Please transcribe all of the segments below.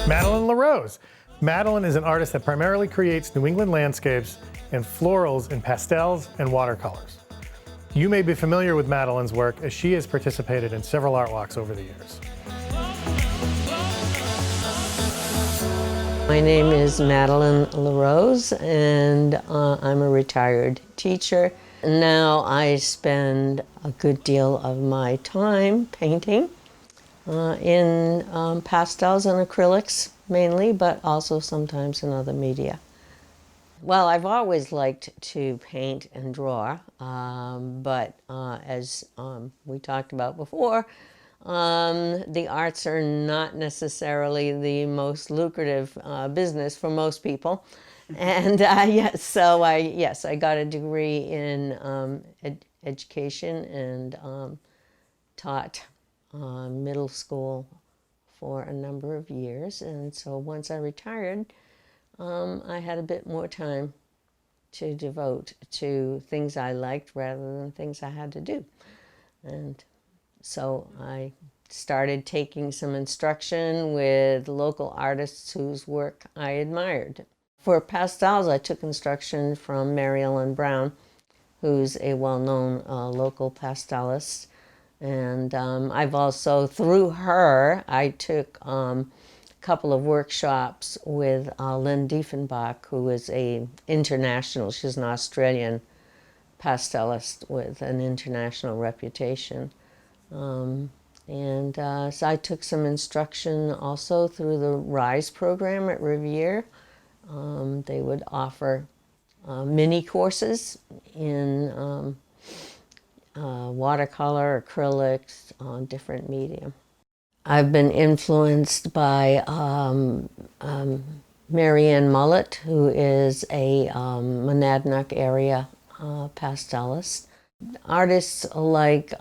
Madeleine LaRose. Madeleine is an artist that primarily creates New England landscapes and florals in pastels and watercolors. You may be familiar with Madeleine's work as she has participated in several art walks over the years. My name is Madeleine LaRose, and I'm a retired teacher. Now I spend a good deal of my time painting in pastels and acrylics mainly, but also sometimes in other media. Well, I've always liked to paint and draw, but as we talked about before, the arts are not necessarily the most lucrative business for most people. And yes, I got a degree in education and taught middle school for a number of years. And so once I retired, I had a bit more time to devote to things I liked rather than things I had to do. And so I started taking some instruction with local artists whose work I admired. For pastels, I took instruction from Mary Ellen Brown, who's a well-known local pastelist. And I've also, through her, I took a couple of workshops with Lynn Diefenbach, who is an international, she's an Australian pastelist with an international reputation. So I took some instruction also through the RISE program at Riviere. They would offer mini courses in watercolor, acrylics, different medium. I've been influenced by Marianne Mullett, who is a Monadnock area pastelist. Artists like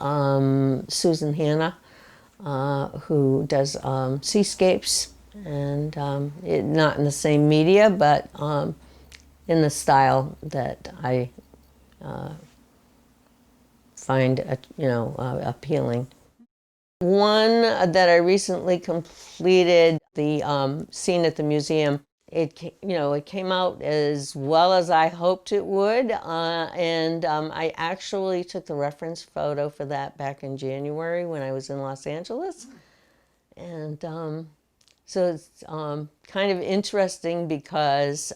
Susan Hanna, who does seascapes, and not in the same media, but in the style that I find appealing. One that I recently completed, the scene at the museum. It came out as well as I hoped it would, and I actually took the reference photo for that back in January when I was in Los Angeles. And so it's kind of interesting because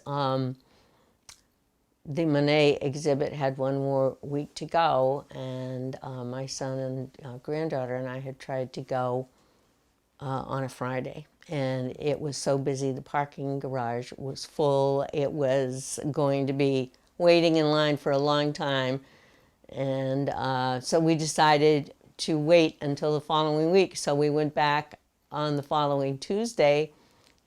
the Monet exhibit had one more week to go, and my son and granddaughter and I had tried to go on a Friday. And it was so busy, the parking garage was full. It was going to be waiting in line for a long time. And so we decided to wait until the following week. So we went back on the following Tuesday.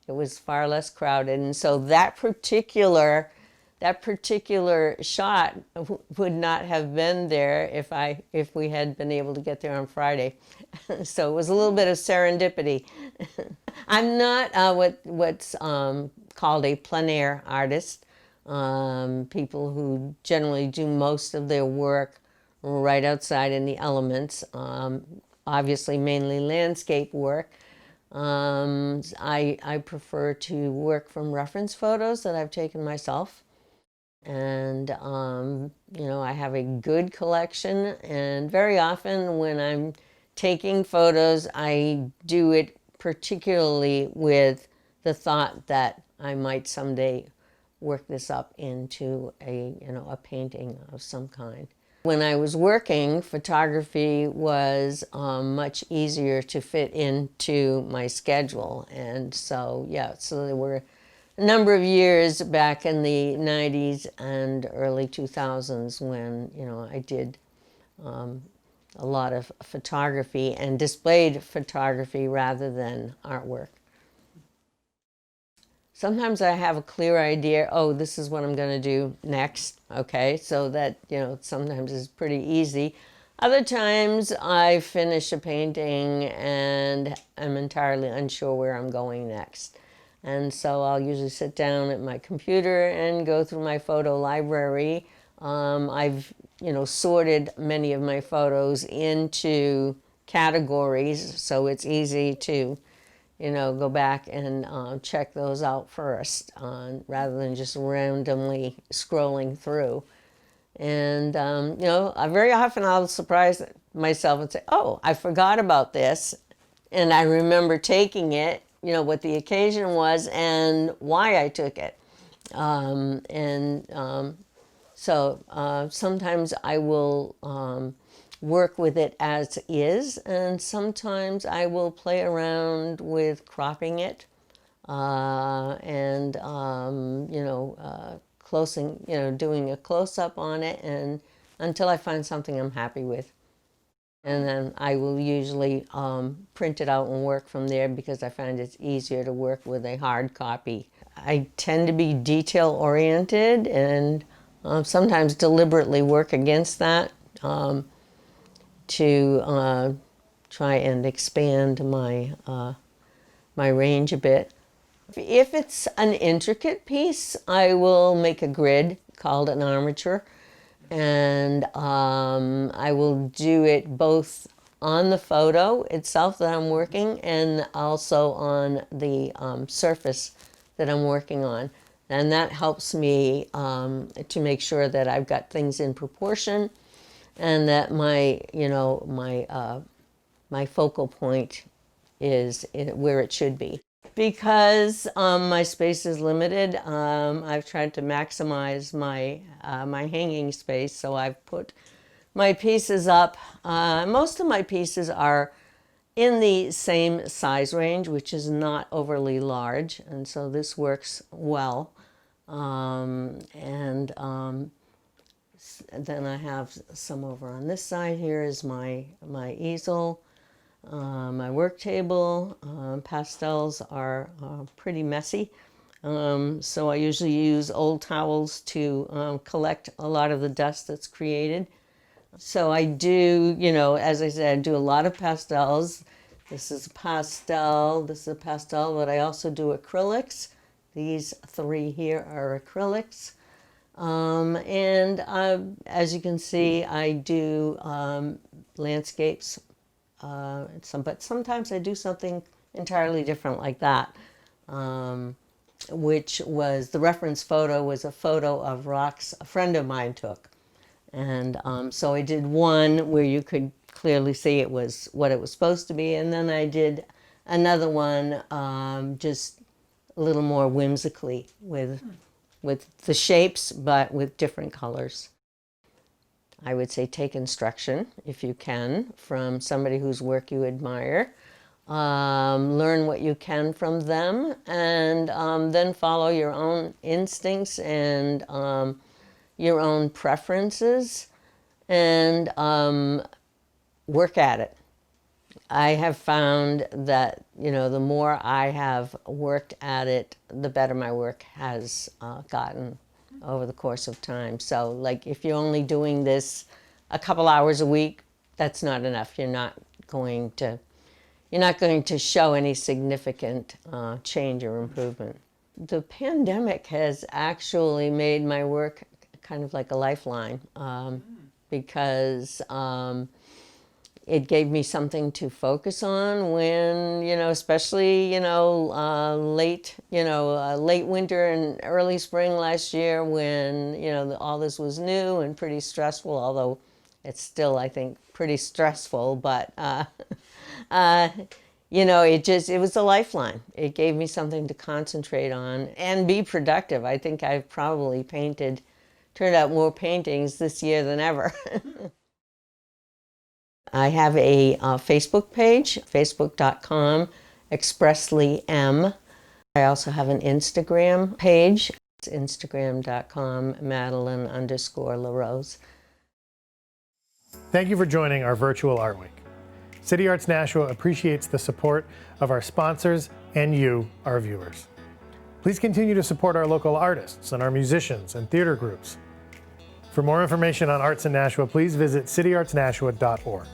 It was far less crowded. And so that particular shot would not have been there if we had been able to get there on Friday. So it was a little bit of serendipity. I'm not what's called a plein air artist. People who generally do most of their work right outside in the elements. Obviously, mainly landscape work. I prefer to work from reference photos that I've taken myself. And, I have a good collection, and very often when I'm taking photos, I do it particularly with the thought that I might someday work this up into a painting of some kind. When I was working, photography was much easier to fit into my schedule. And so, so there were a number of years back in the 90s and early 2000s when, I did a lot of photography and displayed photography rather than artwork. Sometimes I have a clear idea, oh, this is what I'm going to do next, okay? So that, sometimes is pretty easy. Other times I finish a painting and I'm entirely unsure where I'm going next. And so I'll usually sit down at my computer and go through my photo library. I've, sorted many of my photos into categories, so it's easy to, go back and check those out first, rather than just randomly scrolling through. And, very often I'll surprise myself and say, oh, I forgot about this. And I remember taking it, what the occasion was and why I took it. So sometimes I will work with it as is, and sometimes I will play around with cropping it and doing a close-up on it, and until I find something I'm happy with. And then I will usually print it out and work from there, because I find it's easier to work with a hard copy. I tend to be detail-oriented and sometimes deliberately work against that to try and expand my my range a bit. If it's an intricate piece, I will make a grid called an armature, and I will do it both on the photo itself that I'm working and also on the surface that I'm working on. And that helps me to make sure that I've got things in proportion and that my focal point is where it should be. Because my space is limited, I've tried to maximize my my hanging space, so I've put my pieces up. Most of my pieces are in the same size range, which is not overly large, and so this works well. Then I have some over on this side. Here is my easel. My work table. Pastels are pretty messy, so I usually use old towels to collect a lot of the dust that's created. So I do, as I said, I do a lot of pastels. This is a pastel, but I also do acrylics. These three here are acrylics. As you can see, I do landscapes. But sometimes I do something entirely different like that, which was, the reference photo was a photo of rocks a friend of mine took. And so I did one where you could clearly see it was what it was supposed to be, and then I did another one just a little more whimsically with the shapes, but with different colors. I would say take instruction, if you can, from somebody whose work you admire. Learn what you can from them, and then follow your own instincts and your own preferences, and work at it. I have found that, the more I have worked at it, the better my work has gotten over the course of time. So, like, if you're only doing this a couple hours a week, that's not enough. You're not going to show any significant change or improvement. The pandemic has actually made my work kind of like a lifeline, because it gave me something to focus on when, especially, late winter and early spring last year, when, all this was new and pretty stressful, although it's still, I think, pretty stressful, but, it was a lifeline. It gave me something to concentrate on and be productive. I think I've probably turned out more paintings this year than ever. I have a Facebook page, facebook.com, expressly.m. I also have an Instagram page. It's instagram.com, Madeleine_LaRose. Thank you for joining our virtual Art Week. City Arts Nashua appreciates the support of our sponsors and you, our viewers. Please continue to support our local artists and our musicians and theater groups. For more information on arts in Nashua, please visit cityartsnashua.org.